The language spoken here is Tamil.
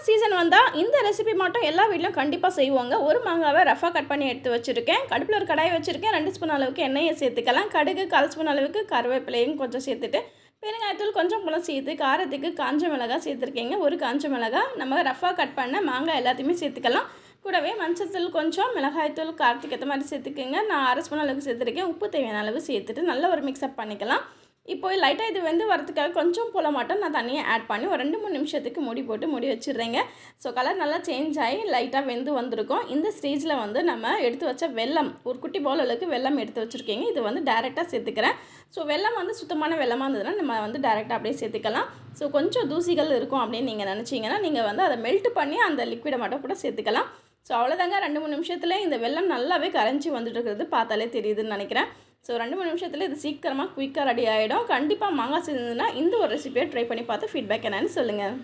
மாங்காய் சீசன் வந்தால் இந்த ரெசிபி மட்டும் எல்லா வீட்லையும் கண்டிப்பாக செய்வாங்க. ஒரு மாங்காவை ரஃபாக கட் பண்ணி எடுத்து வச்சுருக்கேன். அடுப்பில் ஒரு கடாய் வச்சுருக்கேன். 2 ஸ்பூன் அளவுக்கு எண்ணெயை சேர்த்துக்கலாம். கடுகு 1/4 ஸ்பூன் அளவுக்கு கருவேப்பிலையும் கொஞ்சம் சேர்த்துட்டு பெருங்காயத்தூள் கொஞ்சம் போல சேர்த்து காரத்துக்கு காஞ்ச மிளகாய் சேர்த்துருக்கேங்க. ஒரு காஞ்ச மிளகாய் நம்ம ரஃபாக கட் பண்ண மாங்காய் எல்லாத்தையுமே சேர்த்துக்கலாம். கூடவே மஞ்சத்தூள் கொஞ்சம், மிளகாய்த்தூள் காரத்துக்கு ஏற்ற மாதிரி சேர்த்துக்குங்க. நான் 1/2 ஸ்பூன் அளவுக்கு சேர்த்துருக்கேன். உப்பு தேவையான அளவு சேர்த்துட்டு நல்ல ஒரு மிக்ஸ்அப் பண்ணிக்கலாம். இப்போ லைட்டாக இது வெந்து வரதுக்காக கொஞ்சம் போல மட்டும் நான் தண்ணியை ஆட் பண்ணி ஒரு 2-3 நிமிஷத்துக்கு மூடி வச்சுடுறேங்க. ஸோ கலர் நல்லா சேஞ்ச் ஆகி லைட்டாக வெந்து வந்திருக்கும். இந்த ஸ்டேஜில் நம்ம எடுத்து வச்ச வெல்லம், ஒரு குட்டி பவுல் அளவுக்கு வெல்லம் எடுத்து வச்சுருக்கீங்க. இது டேரெக்டாக சேர்த்துக்கிறேன். ஸோ வெல்லம் சுத்தமான வெல்லமாக இருந்ததுன்னா நம்ம டேரெக்டாக அப்படியே சேர்த்துக்கலாம். ஸோ கொஞ்சம் தூசிகள் இருக்கும் அப்படின்னு நீங்கள் நினச்சிங்கன்னா நீங்கள் அதை மெல்ட் பண்ணி அந்த லிக்விடை மட்டும் கூட சேர்த்துக்கலாம். ஸோ அவ்வளோதாங்க, 2-3 நிமிஷத்தில் இந்த வெல்லம் நல்லாவே கரைஞ்சி வந்துட்டு இருக்கிறது பார்த்தாலே தெரியுதுன்னு நினைக்கிறேன். ஸோ 2-3 நிமிஷத்தில் இது சீக்கிரமாக குயிக்காக ரெடி ஆகிடும். கண்டிப்பாக மாங்காய் சேர்ந்ததுன்னா இந்த ஒரு ரெசிபியை ட்ரை பண்ணி பார்த்து ஃபீட்பேக் என்னன்னு சொல்லுங்கள்.